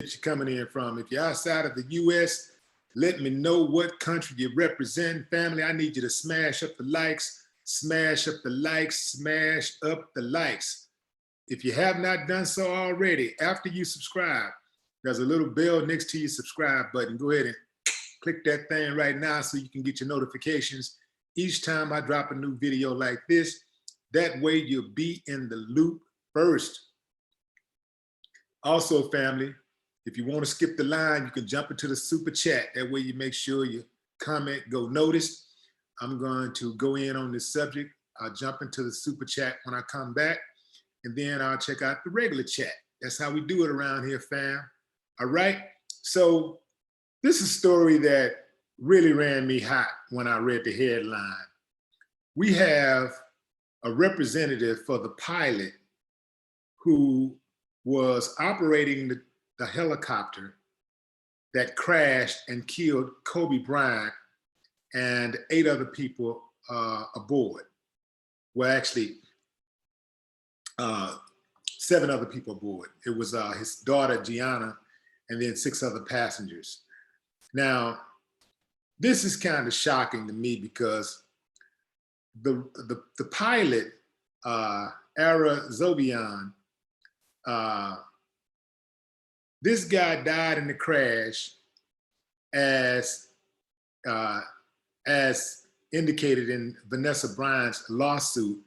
that you're coming in from. If you're outside of the US, let me know what country you represent. Family, I need you to smash up the likes, smash up the likes, smash up the likes. If you have not done so already, after you subscribe, there's a little bell next to your subscribe button. Go ahead and click that thing right now so you can get your notifications each time I drop a new video like this. That way you'll be in the loop first. Also, family, if you want to skip the line, you can jump into the super chat. That way you make sure your comment go noticed. I'm going to go in on this subject. I'll jump into the super chat when I come back, and then I'll check out the regular chat. That's how we do it around here, fam. All right. So this is a story that really ran me hot when I read the headline. We have a representative for the pilot who was operating the helicopter that crashed and killed Kobe Bryant and 8 other people aboard. Well, actually, 7 other people aboard. It was his daughter, Gianna, and then 6 other passengers. Now, this is kind of shocking to me because the pilot, Ara Zobian, this guy died in the crash as indicated in Vanessa Bryant's lawsuit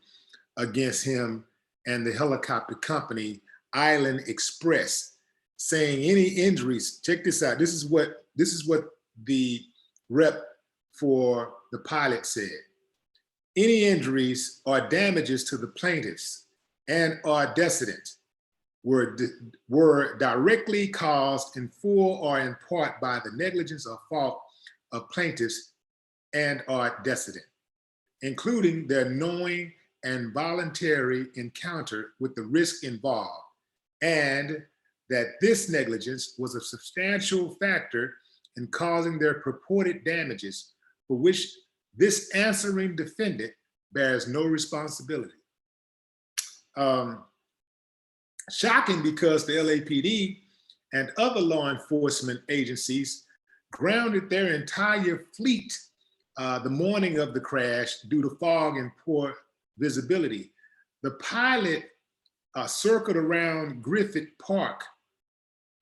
against him and the helicopter company Island Express, saying any injuries, check this out, this is what the rep for the pilot said. Any injuries or damages to the plaintiffs and or decedents were directly caused in full or in part by the negligence or fault of plaintiffs and or decedent, including their knowing and voluntary encounter with the risk involved, and that this negligence was a substantial factor in causing their purported damages for which this answering defendant bears no responsibility. Shocking because the LAPD and other law enforcement agencies grounded their entire fleet the morning of the crash due to fog and poor visibility. The pilot circled around Griffith Park,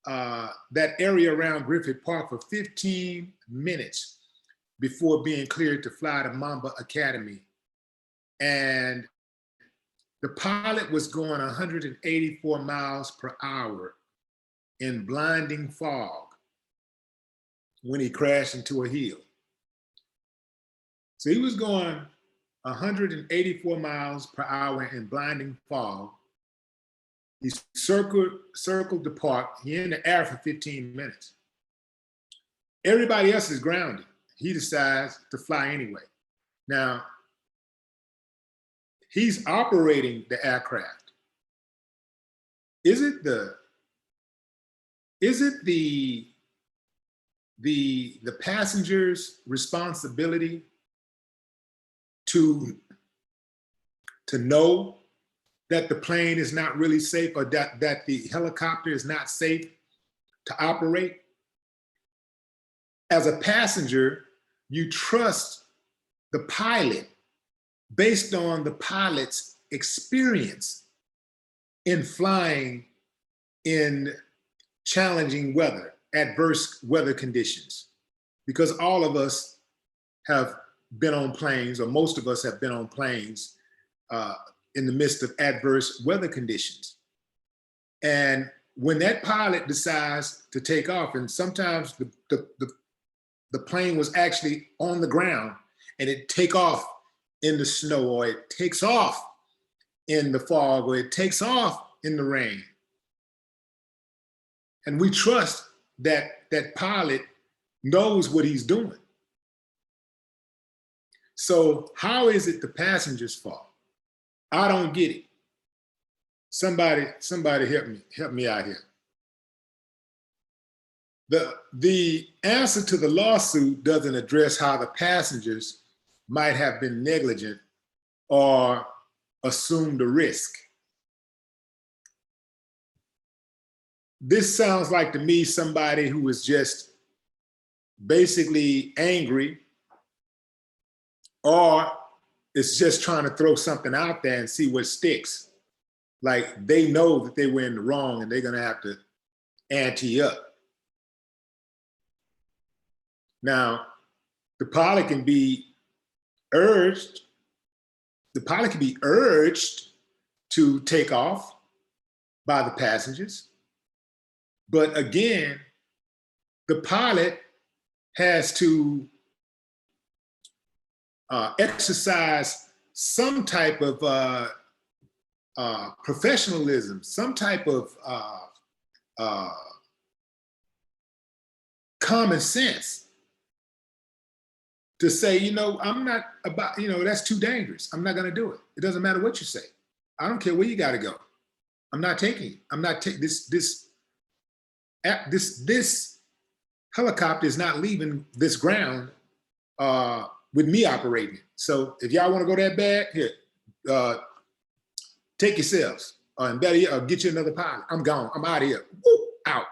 that area around Griffith Park, for 15 minutes before being cleared to fly to Mamba Academy. And the pilot was going 184 miles per hour in blinding fog when he crashed into a hill. So he was going 184 miles per hour in blinding fog. He circled the park. He in the air for 15 minutes. Everybody else is grounded. He decides to fly anyway. Now, he's operating the aircraft. Is it the passenger's responsibility to know that the plane is not really safe, or that the helicopter is not safe to operate? As a passenger, you trust the pilot based on the pilot's experience in flying in challenging weather, adverse weather conditions, because all of us have been on planes, or most of us have been on planes in the midst of adverse weather conditions. And when that pilot decides to take off, and sometimes the plane was actually on the ground and it take off in the snow, or it takes off in the fog, or it takes off in the rain. And we trust that that pilot knows what he's doing. So how is it the passenger's fault? I don't get it. Somebody help me out here. The answer to the lawsuit doesn't address how the passengers might have been negligent or assumed a risk. this sounds like to me somebody who is just basically angry, or is just trying to throw something out there and see what sticks. Like they know that they were in the wrong and they're gonna have to ante up. Now, the pilot can be urged, to take off by the passengers. But again, the pilot has to exercise some type of professionalism, some type of common sense to say, you know, I'm not about, you know, that's too dangerous. I'm not going to do it. It doesn't matter what you say. I don't care where you got to go. I'm not taking you. I'm not taking this helicopter is not leaving this ground with me operating it. So if y'all want to go that bad, here, take yourselves, and better yet, get you another pilot. I'm gone. I'm out of here. Woo, out.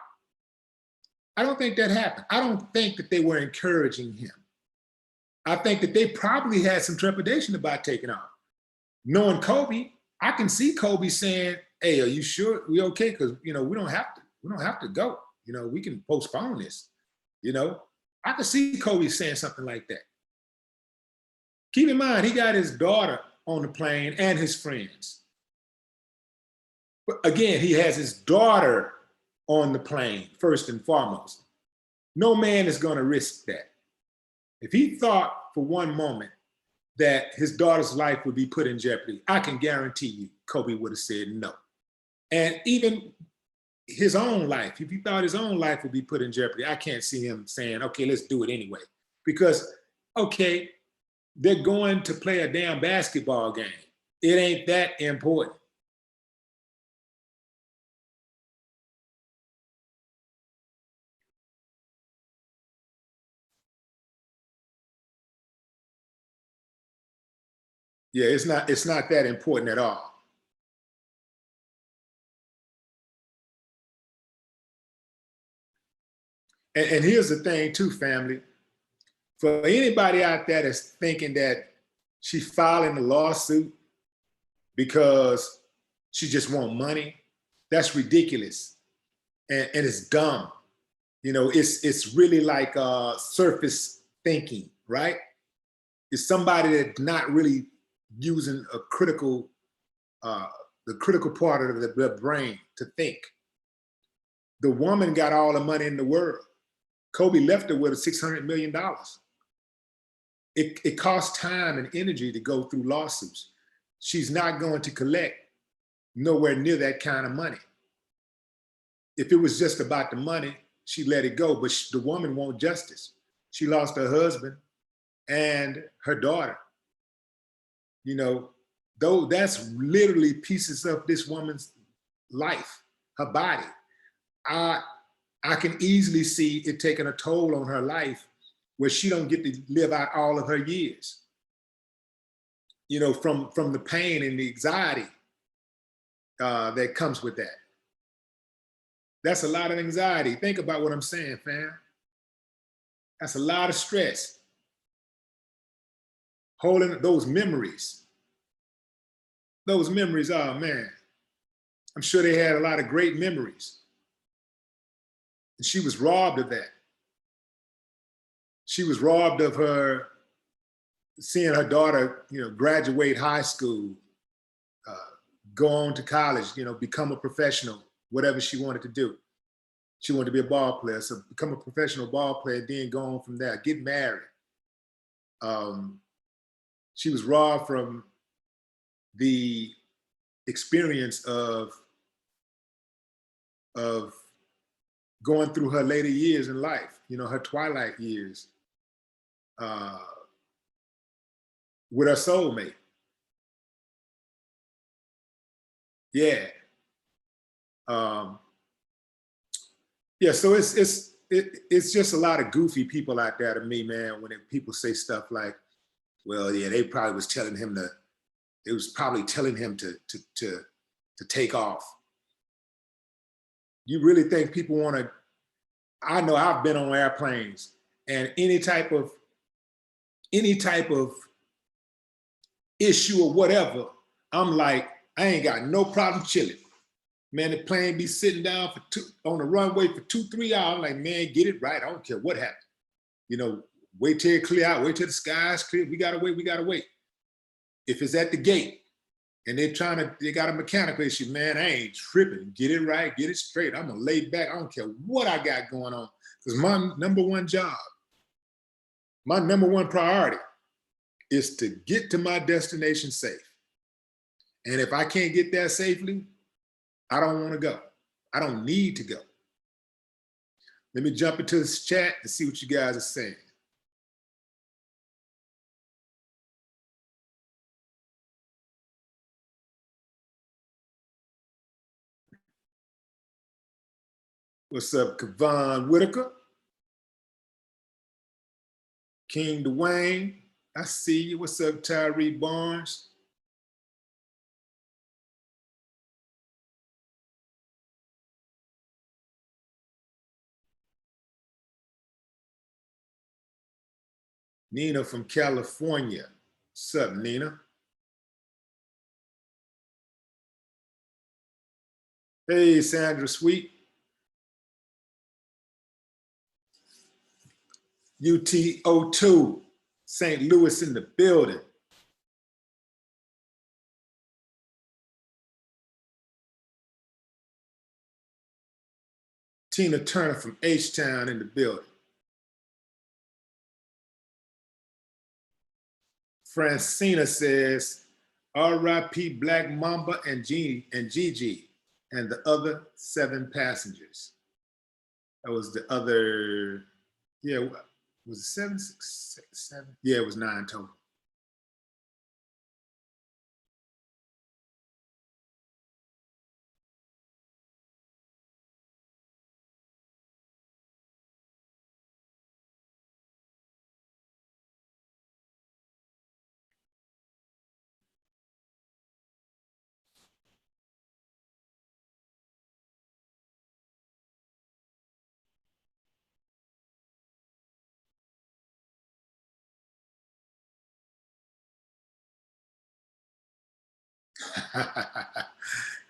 I don't think that happened. I don't think that they were encouraging him. I think that they probably had some trepidation about taking off. Knowing Kobe, I can see Kobe saying, "Hey, are you sure we okay? Because you know we don't have to go. You know, we can postpone this. You know, I can see Kobe saying something like that." Keep in mind, he got his daughter on the plane and his friends. But again, he has his daughter on the plane first and foremost. No man is going to risk that. If he thought for one moment that his daughter's life would be put in jeopardy, I can guarantee you Kobe would have said no. And even his own life, if he thought his own life would be put in jeopardy, I can't see him saying, okay, let's do it anyway. Because, okay, they're going to play a damn basketball game. It ain't that important. Yeah, it's not that important at all. And here's the thing too, family. For anybody out there that's thinking that she's filing a lawsuit because she just wants money, that's ridiculous. And it's dumb. You know, it's really like surface thinking, right? It's somebody that's not really using a critical, the critical part of their brain to think. The woman got all the money in the world. Kobe left her with $600 million. It costs time and energy to go through lawsuits. She's not going to collect nowhere near that kind of money. If it was just about the money, she let it go, but the woman wants justice. She lost her husband and her daughter. You know, though that's literally pieces of this woman's life, her body. I can easily see it taking a toll on her life where she don't get to live out all of her years. You know, from the pain and the anxiety that comes with that. That's a lot of anxiety. Think about what I'm saying, fam. That's a lot of stress. Holding those memories. Those memories, oh man. I'm sure they had a lot of great memories. And she was robbed of that. She was robbed of her seeing her daughter, you know, graduate high school, go on to college, you know, become a professional, whatever she wanted to do. She wanted to be a ball player, so become a professional ball player, then go on from there, get married. She was robbed from the experience of going through her later years in life, you know, her twilight years with her soulmate. Yeah. Yeah, so it's just a lot of goofy people out there to me, man, when people say stuff like, well, yeah, they probably was telling him to take off. You really think people want to, I know I've been on airplanes and any type of issue or whatever, I'm like, I ain't got no problem chilling. Man, the plane be sitting down on the runway for 2-3 hours. I'm like, man, get it right. I don't care what happens. You know, wait till it clear out, wait till the sky's clear. We gotta wait. If it's at the gate and they got a mechanical issue, man, I ain't tripping. Get it right, get it straight. I'm gonna lay back. I don't care what I got going on. Because my number one job, my number one priority is to get to my destination safe. And if I can't get there safely, I don't want to go. I don't need to go. Let me jump into this chat and see what you guys are saying. What's up, Kevon Whitaker? King Dwayne, I see you. What's up, Tyree Barnes? Nina from California. What's up, Nina? Hey, Sandra Sweet. UTO2, St. Louis in the building. Tina Turner from H-Town in the building. Francina says, R.I.P. Black Mamba and Gigi and the other 7 passengers. That was the other, yeah, was it 7, 6, 7? Yeah, it was 9 total.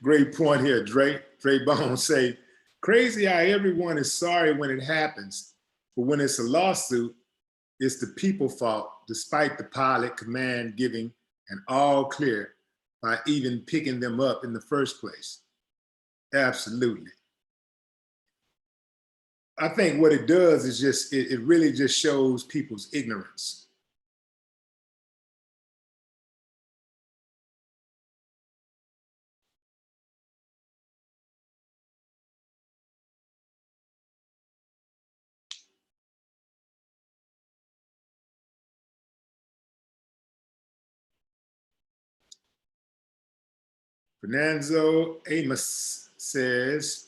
Great point here, Dre. Dre Bones say, crazy how everyone is sorry when it happens, but when it's a lawsuit, it's the people's fault, despite the pilot command giving an all clear by even picking them up in the first place. Absolutely. I think what it does is just, it really just shows people's ignorance. Fernando Amos says,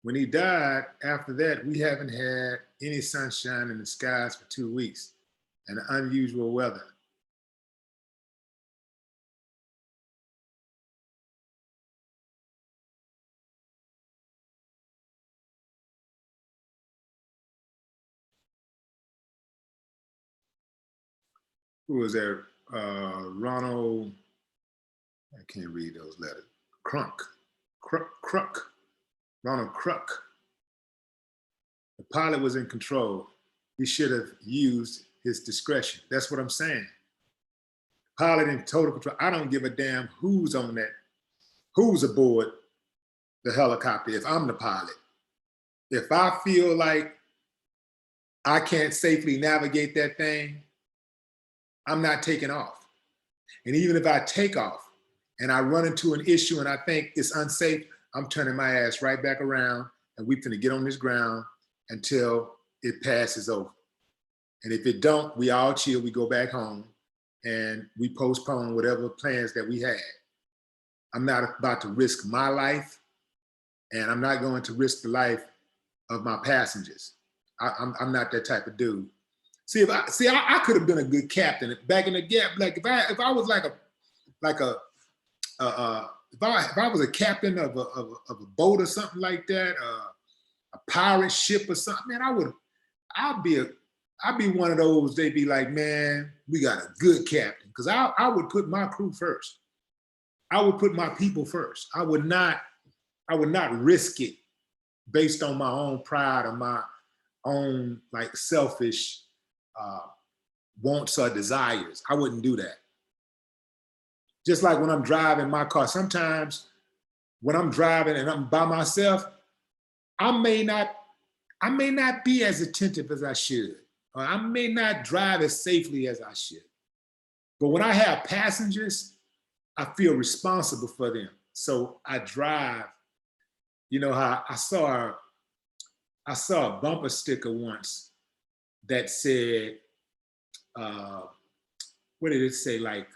when he died, after that, we haven't had any sunshine in the skies for 2 weeks and unusual weather. Who was there? Ronald, I can't read those letters. Crunk. Ronald Kruk. The pilot was in control. He should have used his discretion. That's what I'm saying. Pilot in total control. I don't give a damn who's on that, who's aboard the helicopter if I'm the pilot. If I feel like I can't safely navigate that thing, I'm not taking off. And even if I take off and I run into an issue and I think it's unsafe, I'm turning my ass right back around and we finna get on this ground until it passes over. And if it don't, we all chill, we go back home and we postpone whatever plans that we had. I'm not about to risk my life and I'm not going to risk the life of my passengers. I'm not that type of dude. I could have been a good captain back in the gap. Like if I was like if I was a captain of a boat or something like that, a pirate ship or something, man, I'd be one of those. They'd be like, man, we got a good captain, because I would put my crew first. I would put my people first. I would not risk it based on my own pride or my own like selfish wants or desires. I wouldn't do that. Just like when I'm driving my car, sometimes when I'm driving and I'm by myself, I may not be as attentive as I should, or I may not drive as safely as I should. But when I have passengers, I feel responsible for them. So I drive. You know how I saw a bumper sticker once that said, what did it say? Like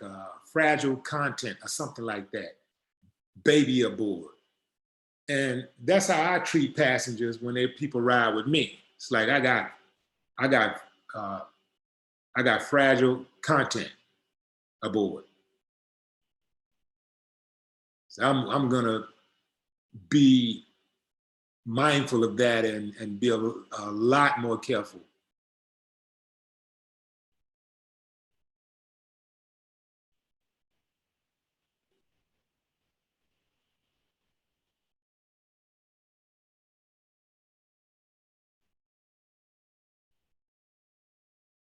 fragile content or something like that. Baby aboard. And that's how I treat passengers when people ride with me. It's like I got fragile content aboard. So I'm gonna be mindful of that and be a lot more careful.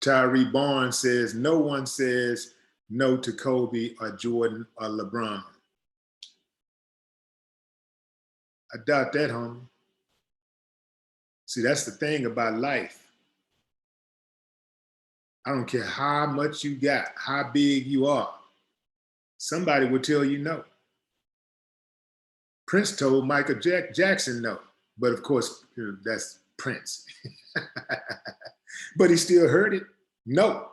Tyree Barnes says, no one says no to Kobe or Jordan or LeBron. I doubt that, homie. See, that's the thing about life. I don't care how much you got, how big you are. Somebody will tell you no. Prince told Michael Jackson no. But of course, that's Prince. But he still heard it. No.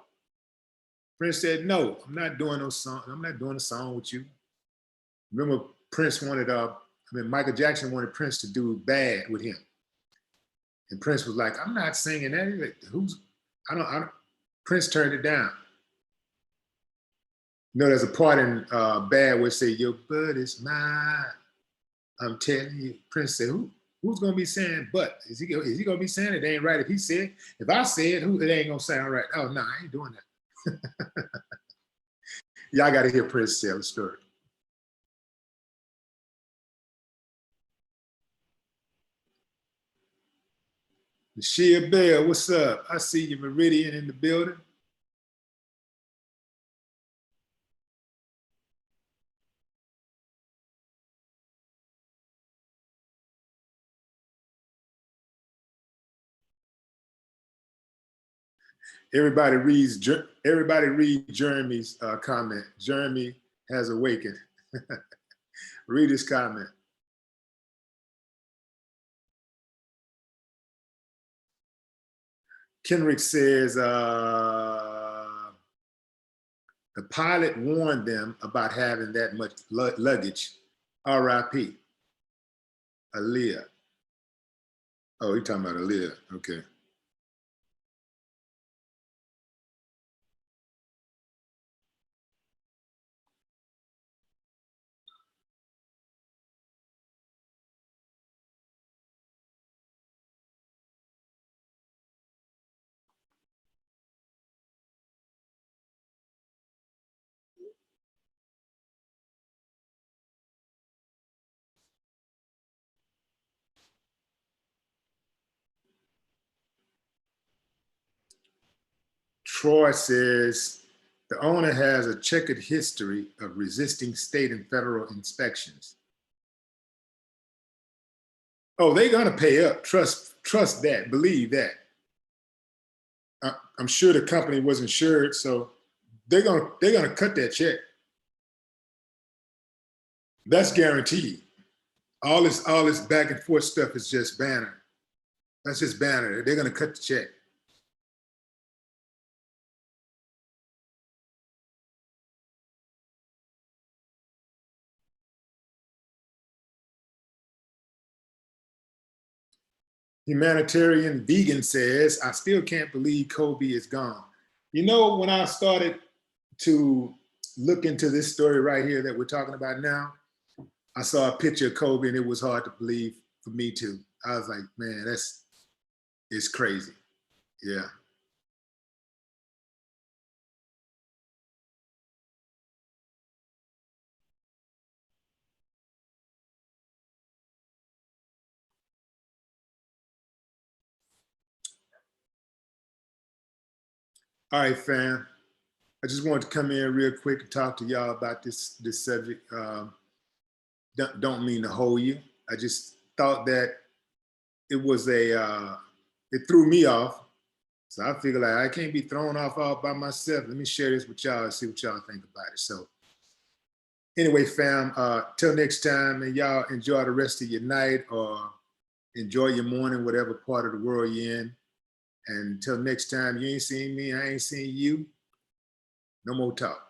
Prince said, no, I'm not doing no song. I'm not doing a song with you. Remember, Prince wanted, Michael Jackson wanted Prince to do Bad with him. And Prince was like, I'm not singing that. He's like, I don't. Prince turned it down. You know, there's a part in Bad where it say, your butt is mine. I'm telling you. Prince said, who's gonna be saying but? Is he gonna be saying it ain't right if he said? If I say it, it ain't gonna sound right. Oh no, I ain't doing that. Y'all gotta hear Prince tell the story. Shea Bell, what's up? I see you, Meridian, in the building. Everybody read Jeremy's comment. Jeremy has awakened. Read his comment. Kenrick says, the pilot warned them about having that much luggage. R.I.P. Aaliyah. Oh, you're talking about Aaliyah. Okay. Troy says, the owner has a checkered history of resisting state and federal inspections. Oh, they're gonna pay up. Trust that. Believe that. I'm sure the company was insured, so they're gonna cut that check. That's guaranteed. All this back and forth stuff is just banner. That's just banner. They're gonna cut the check. Humanitarian Vegan says, I still can't believe Kobe is gone. You know, when I started to look into this story right here that we're talking about now, I saw a picture of Kobe and it was hard to believe for me too. I was like, man, it's crazy. Yeah. All right, fam. I just wanted to come in real quick and talk to y'all about this subject. Don't mean to hold you. I just thought that it was it threw me off. So I figured like I can't be thrown off all by myself. Let me share this with y'all and see what y'all think about it. So anyway, fam, till next time, and y'all enjoy the rest of your night or enjoy your morning, whatever part of the world you're in. And until next time, you ain't seen me, I ain't seen you. No more talk.